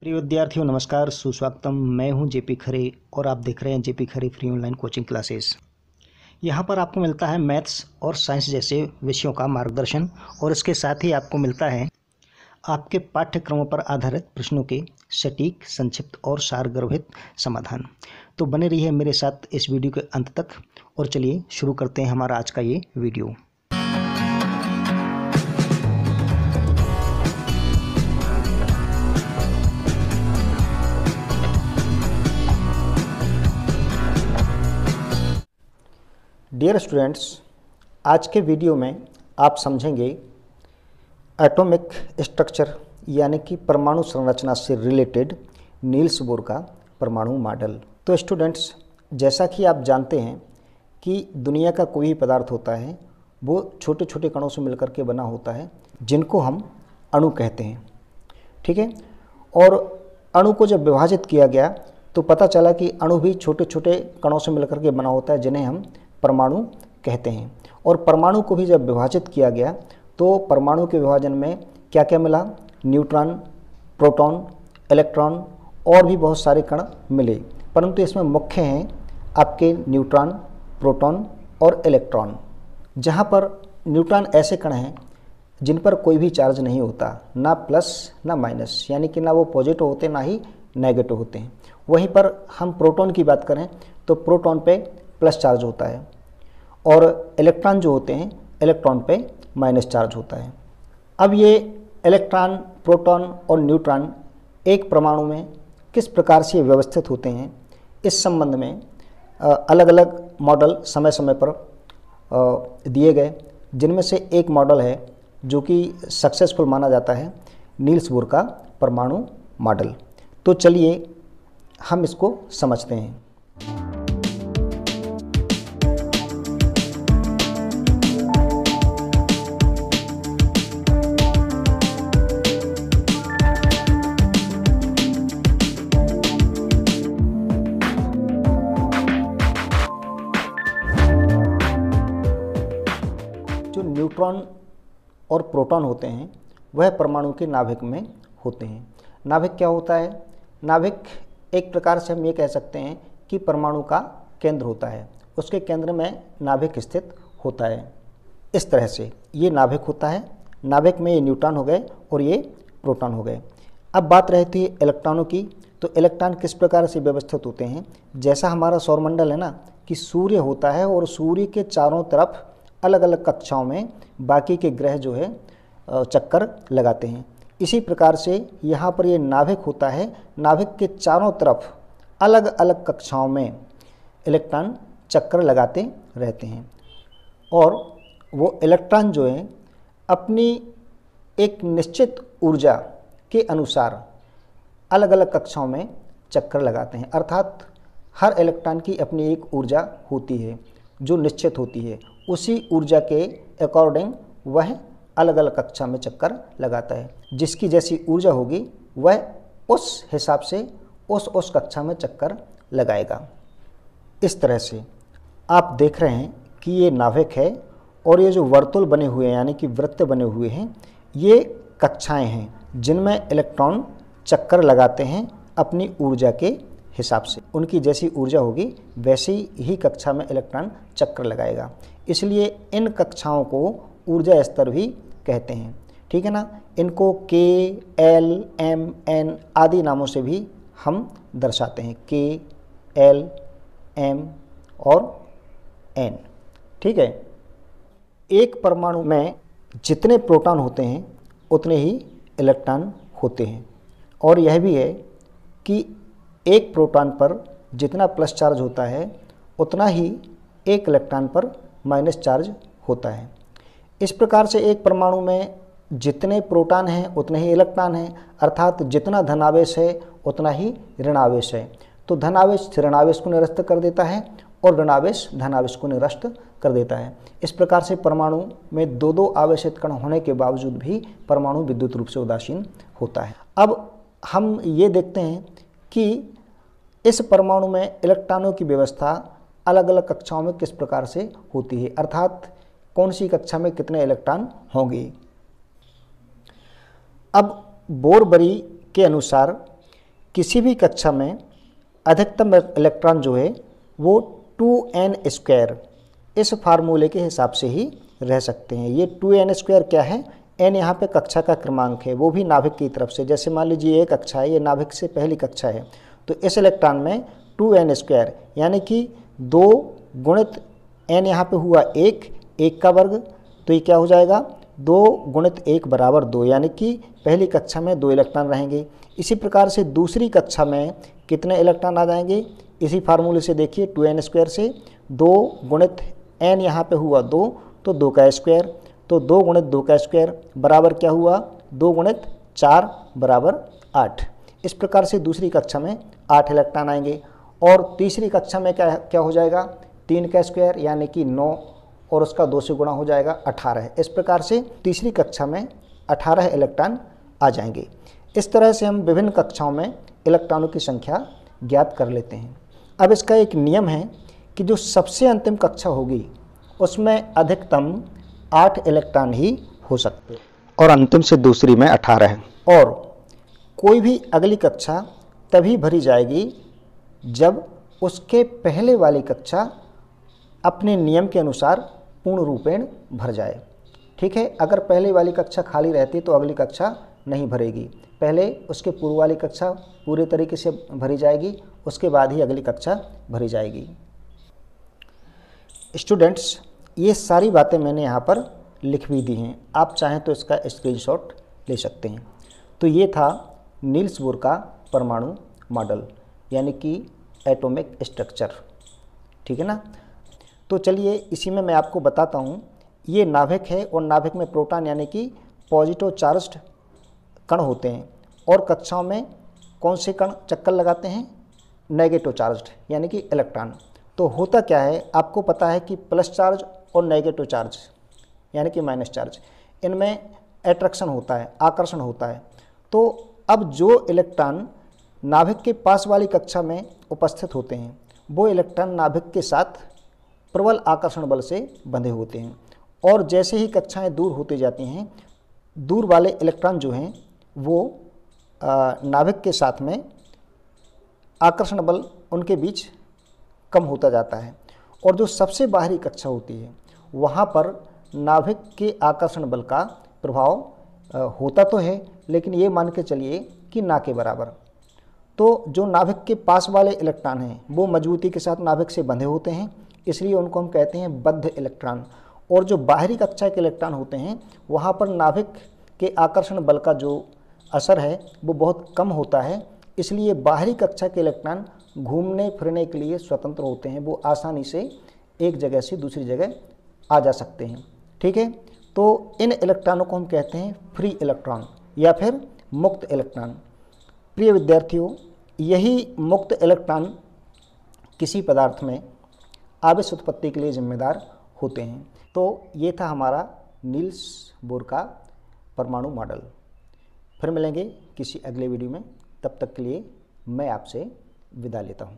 प्रिय विद्यार्थियों नमस्कार, सुस्वागतम। मैं हूं जेपी खरे और आप देख रहे हैं जेपी खरे फ्री ऑनलाइन कोचिंग क्लासेस। यहां पर आपको मिलता है मैथ्स और साइंस जैसे विषयों का मार्गदर्शन और इसके साथ ही आपको मिलता है आपके पाठ्यक्रमों पर आधारित प्रश्नों के सटीक, संक्षिप्त और सारगर्भित समाधान। तो बने रहिए मेरे साथ इस वीडियो के अंत तक और चलिए शुरू करते हैं हमारा आज का ये वीडियो। डियर स्टूडेंट्स, आज के वीडियो में आप समझेंगे एटॉमिक स्ट्रक्चर यानी कि परमाणु संरचना से रिलेटेड नील्स बोर का परमाणु मॉडल। तो स्टूडेंट्स, जैसा कि आप जानते हैं कि दुनिया का कोई भी पदार्थ होता है वो छोटे छोटे कणों से मिलकर के बना होता है जिनको हम अणु कहते हैं। ठीक है, और अणु को जब विभाजित किया गया तो पता चला कि अणु भी छोटे छोटे कणों से मिलकर के बना होता है जिन्हें हम परमाणु कहते हैं। और परमाणु को भी जब विभाजित किया गया तो परमाणु के विभाजन में क्या क्या मिला? न्यूट्रॉन, प्रोटॉन, इलेक्ट्रॉन और भी बहुत सारे कण मिले, परंतु इसमें मुख्य हैं आपके न्यूट्रॉन, प्रोटॉन और इलेक्ट्रॉन। जहाँ पर न्यूट्रॉन ऐसे कण हैं जिन पर कोई भी चार्ज नहीं होता, ना प्लस ना माइनस, यानी कि ना वो पॉजिटिव होते ना ही नेगेटिव होते हैं। वहीं पर हम प्रोटॉन की बात करें तो प्रोटॉन पे प्लस चार्ज होता है और इलेक्ट्रॉन जो होते हैं इलेक्ट्रॉन पे माइनस चार्ज होता है। अब ये इलेक्ट्रॉन, प्रोटॉन और न्यूट्रॉन एक परमाणु में किस प्रकार से व्यवस्थित होते हैं, इस संबंध में अलग अलग मॉडल समय समय पर दिए गए, जिनमें से एक मॉडल है जो कि सक्सेसफुल माना जाता है, नील्स बोर का परमाणु मॉडल। तो चलिए हम इसको समझते हैं। जो न्यूट्रॉन और प्रोटॉन होते हैं वह परमाणु के नाभिक में होते हैं। नाभिक क्या होता है? नाभिक एक प्रकार से हम ये कह सकते हैं कि परमाणु का केंद्र होता है, उसके केंद्र में नाभिक स्थित होता है। इस तरह से ये नाभिक होता है। नाभिक में ये न्यूट्रॉन हो गए और ये प्रोटॉन हो गए। अब बात रहती है इलेक्ट्रॉनों की, तो इलेक्ट्रॉन किस प्रकार से व्यवस्थित होते हैं? जैसा हमारा सौरमंडल है ना, कि सूर्य होता है और सूर्य के चारों तरफ अलग अलग कक्षाओं में बाकी के ग्रह जो है चक्कर लगाते हैं। इसी प्रकार से यहाँ पर ये नाभिक होता है। नाभिक के चारों तरफ अलग अलग कक्षाओं में इलेक्ट्रॉन चक्कर लगाते रहते हैं और वो इलेक्ट्रॉन जो है अपनी एक निश्चित ऊर्जा के अनुसार अलग अलग कक्षाओं में चक्कर लगाते हैं। अर्थात हर इलेक्ट्रॉन की अपनी एक ऊर्जा होती है जो निश्चित होती है, उसी ऊर्जा के अकॉर्डिंग वह अलग अलग कक्षा में चक्कर लगाता है। जिसकी जैसी ऊर्जा होगी वह उस हिसाब से उस कक्षा में चक्कर लगाएगा। इस तरह से आप देख रहे हैं कि ये नाभिक है और ये जो वर्तुल बने हुए हैं यानी कि वृत्त बने हुए हैं, ये कक्षाएं हैं जिनमें इलेक्ट्रॉन चक्कर लगाते हैं अपनी ऊर्जा के हिसाब से। उनकी जैसी ऊर्जा होगी वैसी ही कक्षा में इलेक्ट्रॉन चक्कर लगाएगा। इसलिए इन कक्षाओं को ऊर्जा स्तर भी कहते हैं। ठीक है ना, इनको के, एल, एम, एन आदि नामों से भी हम दर्शाते हैं, के, एल, एम और एन। ठीक है, एक परमाणु में जितने प्रोटॉन होते हैं उतने ही इलेक्ट्रॉन होते हैं और यह भी है कि एक प्रोटॉन पर जितना प्लस चार्ज होता है उतना ही एक इलेक्ट्रॉन पर माइनस चार्ज होता है। इस प्रकार से एक परमाणु में जितने प्रोटॉन हैं उतने ही इलेक्ट्रॉन हैं, अर्थात जितना धनावेश है उतना ही ऋणावेश है। तो धनावेश ऋणावेश को निरस्त कर देता है और ऋणावेश धनावेश को निरस्त कर देता है। इस प्रकार से परमाणु में दो दो आवेशित कण होने के बावजूद भी परमाणु विद्युत रूप से उदासीन होता है। अब हम ये देखते हैं कि इस परमाणु में इलेक्ट्रॉनों की व्यवस्था अलग अलग कक्षाओं में किस प्रकार से होती है, अर्थात कौन सी कक्षा में कितने इलेक्ट्रॉन होंगे। अब बोरबरी के अनुसार किसी भी कक्षा में अधिकतम इलेक्ट्रॉन जो है वो 2n² इस फार्मूले के हिसाब से ही रह सकते हैं। ये 2n² क्या है? n यहाँ पे कक्षा का क्रमांक है, वो भी नाभिक की तरफ से। जैसे मान लीजिए ये कक्षा है, ये नाभिक से पहली कक्षा है, तो इस इलेक्ट्रॉन में 2n² यानी कि 2 गुणित n यहाँ पे हुआ 1 का वर्ग, तो ये क्या हो जाएगा 2 गुणित 1 बराबर 2, यानी कि पहली कक्षा में 2 इलेक्ट्रॉन रहेंगे। इसी प्रकार से दूसरी कक्षा में कितने इलेक्ट्रॉन आ जाएंगे? इसी फार्मूले से देखिए 2n² से 2 गुणित n यहाँ पे हुआ 2, तो 2 का स्क्वायर, तो 2 गुणित 2 का स्क्वायर बराबर क्या हुआ 2 गुणित 4 बराबर 8। इस प्रकार से दूसरी कक्षा में 8 इलेक्ट्रॉन आएंगे। और तीसरी कक्षा में क्या हो जाएगा 3 का स्क्वायर यानी कि 9, और उसका 2 से गुणा हो जाएगा 18। इस प्रकार से तीसरी कक्षा में 18 इलेक्ट्रॉन आ जाएंगे। इस तरह से हम विभिन्न कक्षाओं में इलेक्ट्रॉनों की संख्या ज्ञात कर लेते हैं। अब इसका एक नियम है कि जो सबसे अंतिम कक्षा होगी उसमें अधिकतम 8 इलेक्ट्रॉन ही हो सकते हैं और अंतिम से दूसरी में 18 है। और कोई भी अगली कक्षा तभी भरी जाएगी जब उसके पहले वाली कक्षा अपने नियम के अनुसार पूर्ण रूपेण भर जाए। ठीक है, अगर पहले वाली कक्षा खाली रहती तो अगली कक्षा नहीं भरेगी, पहले उसके पूर्व वाली कक्षा पूरे तरीके से भरी जाएगी, उसके बाद ही अगली कक्षा भरी जाएगी। स्टूडेंट्स, ये सारी बातें मैंने यहाँ पर लिख भी दी हैं, आप चाहें तो इसका स्क्रीनशॉट ले सकते हैं। तो ये था नील्स बोर का परमाणु मॉडल यानी कि एटॉमिक स्ट्रक्चर। ठीक है ना। तो चलिए इसी में मैं आपको बताता हूँ, ये नाभिक है और नाभिक में प्रोटॉन यानी कि पॉजिटिव चार्ज्ड कण होते हैं, और कक्षाओं में कौन से कण चक्कर लगाते हैं? नेगेटिव चार्ज्ड यानी कि इलेक्ट्रॉन। तो होता क्या है, आपको पता है कि प्लस चार्ज और नेगेटिव चार्ज यानी कि माइनस चार्ज, इनमें एट्रैक्शन होता है, आकर्षण होता है। तो अब जो इलेक्ट्रॉन नाभिक के पास वाली कक्षा में उपस्थित होते हैं वो इलेक्ट्रॉन नाभिक के साथ प्रबल आकर्षण बल से बंधे होते हैं, और जैसे ही कक्षाएं दूर होती जाती हैं, दूर वाले इलेक्ट्रॉन जो हैं वो नाभिक के साथ में आकर्षण बल उनके बीच कम होता जाता है, और जो सबसे बाहरी कक्षा होती है वहाँ पर नाभिक के आकर्षण बल का प्रभाव होता तो है, लेकिन ये मान के चलिए कि ना के बराबर। तो जो नाभिक के पास वाले इलेक्ट्रॉन हैं वो मजबूती के साथ नाभिक से बंधे होते हैं, इसलिए उनको हम कहते हैं बद्ध इलेक्ट्रॉन। और जो बाहरी कक्षा के इलेक्ट्रॉन होते हैं वहाँ पर नाभिक के आकर्षण बल का जो असर है वो बहुत कम होता है, इसलिए बाहरी कक्षा के इलेक्ट्रॉन घूमने फिरने के लिए स्वतंत्र होते हैं, वो आसानी से एक जगह से दूसरी जगह आ जा सकते हैं। ठीक है, तो इन इलेक्ट्रॉनों को हम कहते हैं फ्री इलेक्ट्रॉन या फिर मुक्त इलेक्ट्रॉन। प्रिय विद्यार्थियों, यही मुक्त इलेक्ट्रॉन किसी पदार्थ में आवेश उत्पत्ति के लिए जिम्मेदार होते हैं। तो ये था हमारा नील्स बोर का परमाणु मॉडल। फिर मिलेंगे किसी अगले वीडियो में, तब तक के लिए मैं आपसे विदा लेता हूँ।